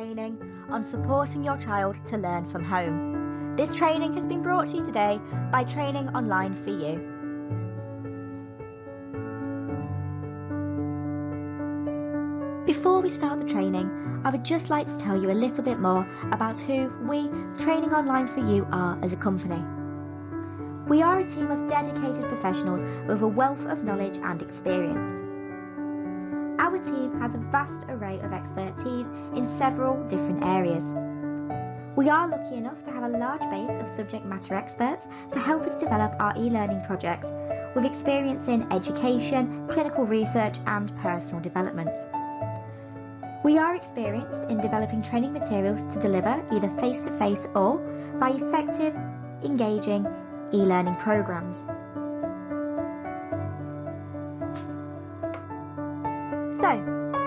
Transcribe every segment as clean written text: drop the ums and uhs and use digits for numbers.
training on supporting your child to learn from home. This training has been brought to you today by Training Online for You. Before we start the training, I would just like to tell you a little bit more about who we, Training Online for You, are as a company. We are a team of dedicated professionals with a wealth of knowledge and experience. Our team has a vast array of expertise in several different areas. We are lucky enough to have a large base of subject matter experts to help us develop our e-learning projects with experience in education, clinical research and personal development. We are experienced in developing training materials to deliver either face-to-face or by effective, engaging e-learning programs. So,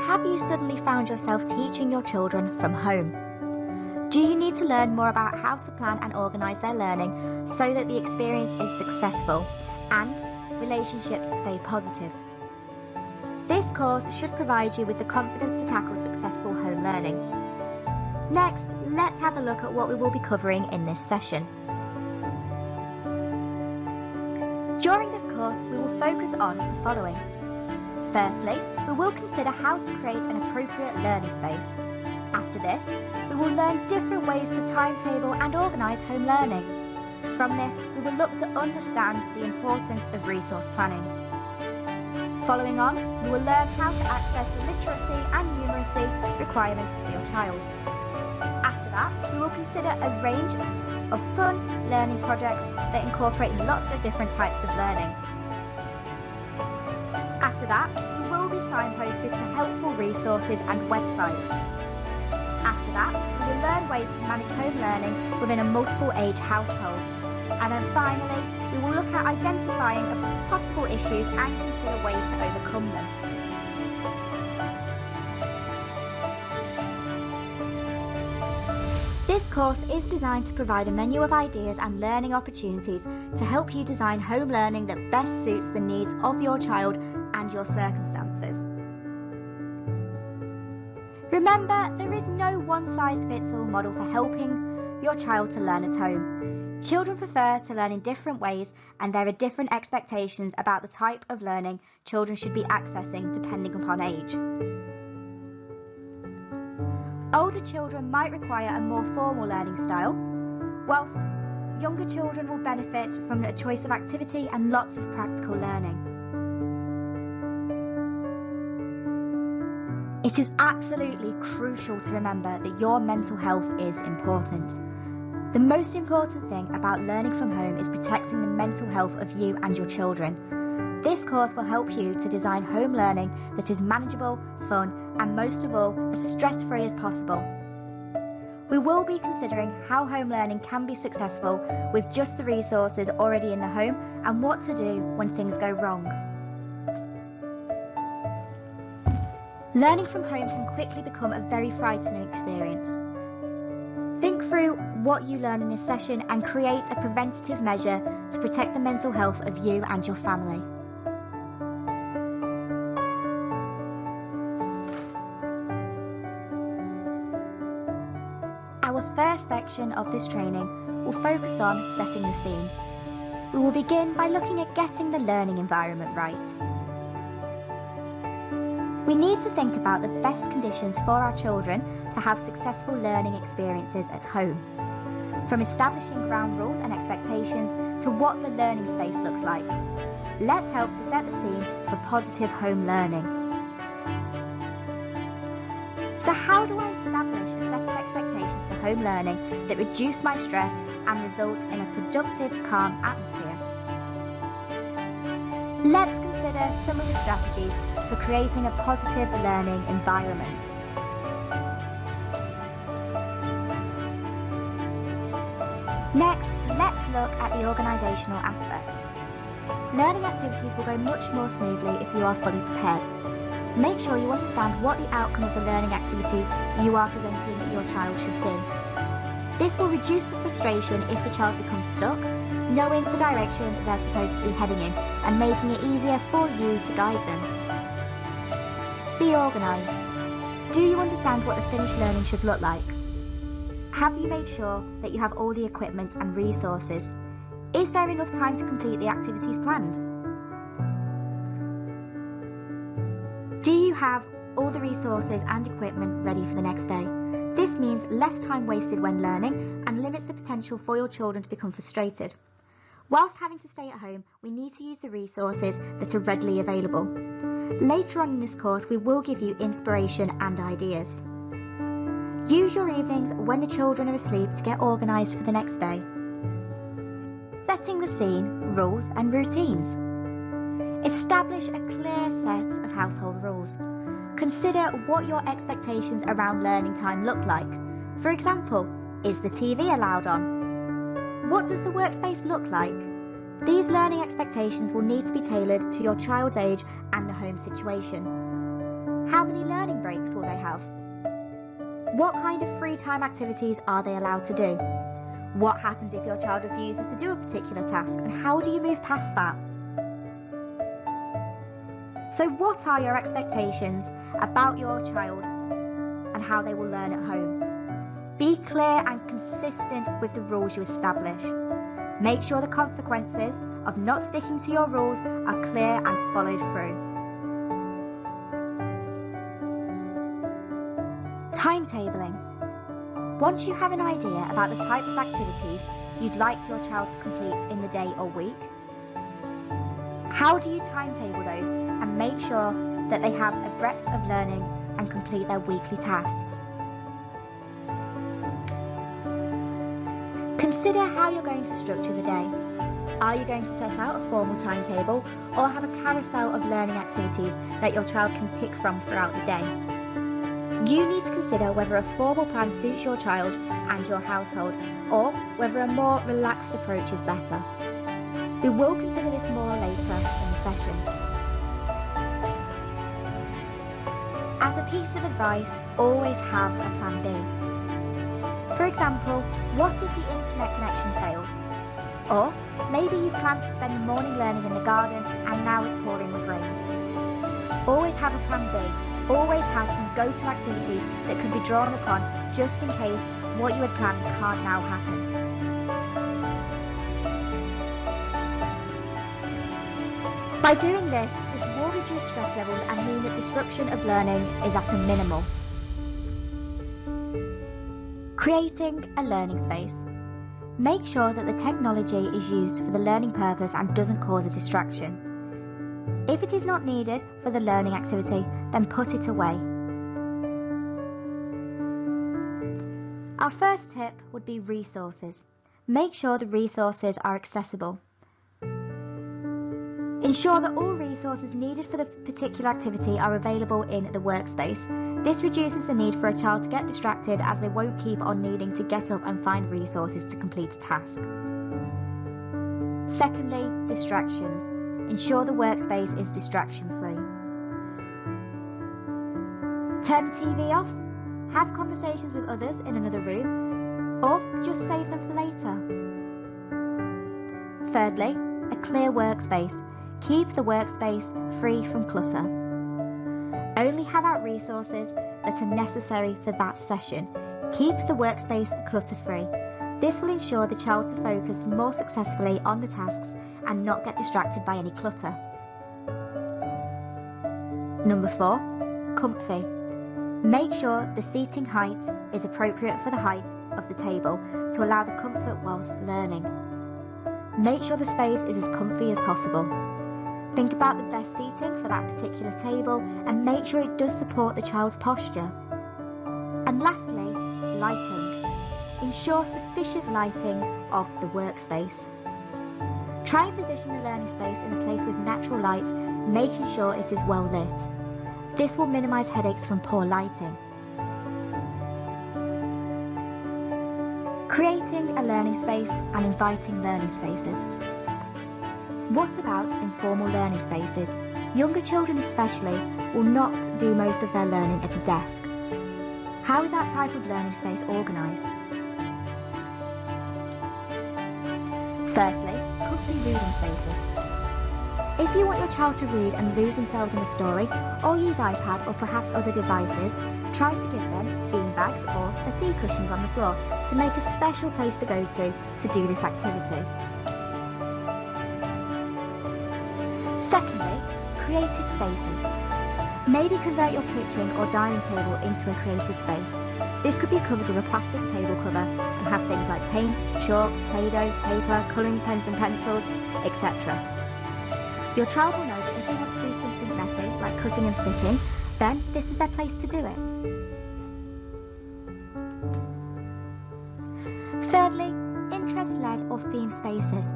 have you suddenly found yourself teaching your children from home? Do you need to learn more about how to plan and organise their learning so that the experience is successful and relationships stay positive? This course should provide you with the confidence to tackle successful home learning. Next, let's have a look at what we will be covering in this session. During this course, we will focus on the following. Firstly, we will consider how to create an appropriate learning space. After this, we will learn different ways to timetable and organise home learning. From this, we will look to understand the importance of resource planning. Following on, we will learn how to access the literacy and numeracy requirements for your child. After that, we will consider a range of fun learning projects that incorporate lots of different types of learning. After that, we will be signposted to helpful resources and websites. After that, we will learn ways to manage home learning within a multiple age household. And then finally, we will look at identifying possible issues and consider ways to overcome them. This course is designed to provide a menu of ideas and learning opportunities to help you design home learning that best suits the needs of your child and your circumstances. Remember, there is no one-size-fits-all model for helping your child to learn at home. Children prefer to learn in different ways, and there are different expectations about the type of learning children should be accessing depending upon age. Older children might require a more formal learning style, whilst younger children will benefit from a choice of activity and lots of practical learning. It is absolutely crucial to remember that your mental health is important. The most important thing about learning from home is protecting the mental health of you and your children. This course will help you to design home learning that is manageable, fun, and most of all, as stress-free as possible. We will be considering how home learning can be successful with just the resources already in the home and what to do when things go wrong. Learning from home can quickly become a very frightening experience. Think through what you learn in this session and create a preventative measure to protect the mental health of you and your family. Our first section of this training will focus on setting the scene. We will begin by looking at getting the learning environment right. We need to think about the best conditions for our children to have successful learning experiences at home. From establishing ground rules and expectations to what the learning space looks like. Let's help to set the scene for positive home learning. So how do I establish a set of expectations for home learning that reduce my stress and result in a productive, calm atmosphere? Let's consider some of the strategies for creating a positive learning environment. Next, let's look at the organisational aspect. Learning activities will go much more smoothly if you are fully prepared. Make sure you understand what the outcome of the learning activity you are presenting your child should be. This will reduce the frustration if the child becomes stuck, knowing the direction they're supposed to be heading in and making it easier for you to guide them. Be organised. Do you understand what the finished learning should look like? Have you made sure that you have all the equipment and resources? Is there enough time to complete the activities planned? Do you have all the resources and equipment ready for the next day? This means less time wasted when learning and limits the potential for your children to become frustrated. Whilst having to stay at home, we need to use the resources that are readily available. Later on in this course, we will give you inspiration and ideas. Use your evenings when the children are asleep to get organised for the next day. Setting the scene, rules and routines. Establish a clear set of household rules. Consider what your expectations around learning time look like. For example, is the TV allowed on? What does the workspace look like? These learning expectations will need to be tailored to your child's age and the home situation. How many learning breaks will they have? What kind of free time activities are they allowed to do? What happens if your child refuses to do a particular task, and how do you move past that? So what are your expectations about your child and how they will learn at home? Be clear and consistent with the rules you establish. Make sure the consequences of not sticking to your rules are clear and followed through. Timetabling. Once you have an idea about the types of activities you'd like your child to complete in the day or week, how do you timetable those and make sure that they have a breadth of learning and complete their weekly tasks? Consider how you're going to structure the day. Are you going to set out a formal timetable or have a carousel of learning activities that your child can pick from throughout the day? You need to consider whether a formal plan suits your child and your household, or whether a more relaxed approach is better. We will consider this more later in the session. As a piece of advice, always have a plan B. For example, what if the internet connection fails? Or maybe you've planned to spend the morning learning in the garden and now it's pouring with rain. Always have a plan B. Always have some go-to activities that can be drawn upon just in case what you had planned can't now happen. By doing this will reduce stress levels and mean that disruption of learning is at a minimal. Creating a learning space. Make sure that the technology is used for the learning purpose and doesn't cause a distraction. If it is not needed for the learning activity, then put it away. Our first tip would be resources. Make sure the resources are accessible. Ensure that all resources needed for the particular activity are available in the workspace. This reduces the need for a child to get distracted, as they won't keep on needing to get up and find resources to complete a task. Secondly, distractions. Ensure the workspace is distraction-free. Turn the TV off, have conversations with others in another room, or just save them for later. Thirdly, a clear workspace. Keep the workspace free from clutter. Only have out resources that are necessary for that session. Keep the workspace clutter-free. This will ensure the child to focus more successfully on the tasks and not get distracted by any clutter. Number 4, comfy. Make sure the seating height is appropriate for the height of the table to allow the comfort whilst learning. Make sure the space is as comfy as possible. Think about the best seating for that particular table and make sure it does support the child's posture. And lastly, lighting. Ensure sufficient lighting of the workspace. Try and position the learning space in a place with natural light, making sure it is well lit. This will minimise headaches from poor lighting. Creating a learning space and inviting learning spaces. What about informal learning spaces? Younger children especially will not do most of their learning at a desk. How is that type of learning space organised? Firstly, comfy reading spaces. If you want your child to read and lose themselves in a story, or use iPad or perhaps other devices, Try to give them beanbags or settee cushions on the floor to make a special place to go to do this activity. Secondly, creative spaces. Maybe convert your kitchen or dining table into a creative space. This could be covered with a plastic table cover and have things like paint, chalks, Play-Doh, paper, colouring pens and pencils, etc. Your child will know that if they want to do something messy, like cutting and sticking, then this is their place to do it. Thirdly, interest-led or theme spaces.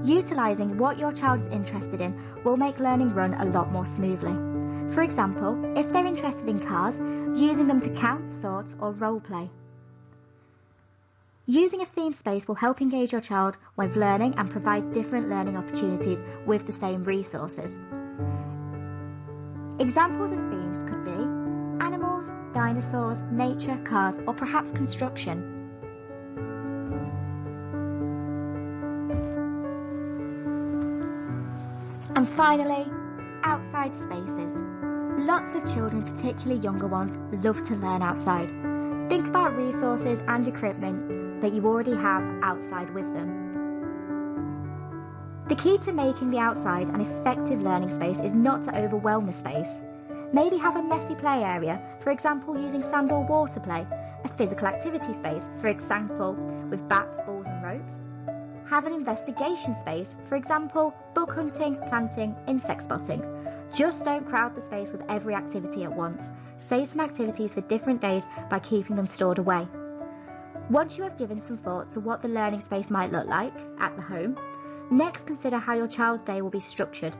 Utilising what your child is interested in will make learning run a lot more smoothly. For example, if they're interested in cars, using them to count, sort, or role play. Using a theme space will help engage your child with learning and provide different learning opportunities with the same resources. Examples of themes could be animals, dinosaurs, nature, cars, or perhaps construction. And finally, outside spaces. Lots of children, particularly younger ones, love to learn outside. Think about resources and equipment that you already have outside with them. The key to making the outside an effective learning space is not to overwhelm the space. Maybe have a messy play area, for example using sand or water play, a physical activity space, for example with bats, balls and ropes. Have an investigation space, for example bug hunting, planting, insect spotting. Just don't crowd the space with every activity at once. Save some activities for different days by keeping them stored away. Once you have given some thought to what the learning space might look like at the home, next consider how your child's day will be structured.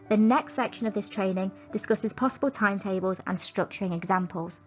The next section of this training discusses possible timetables and structuring examples.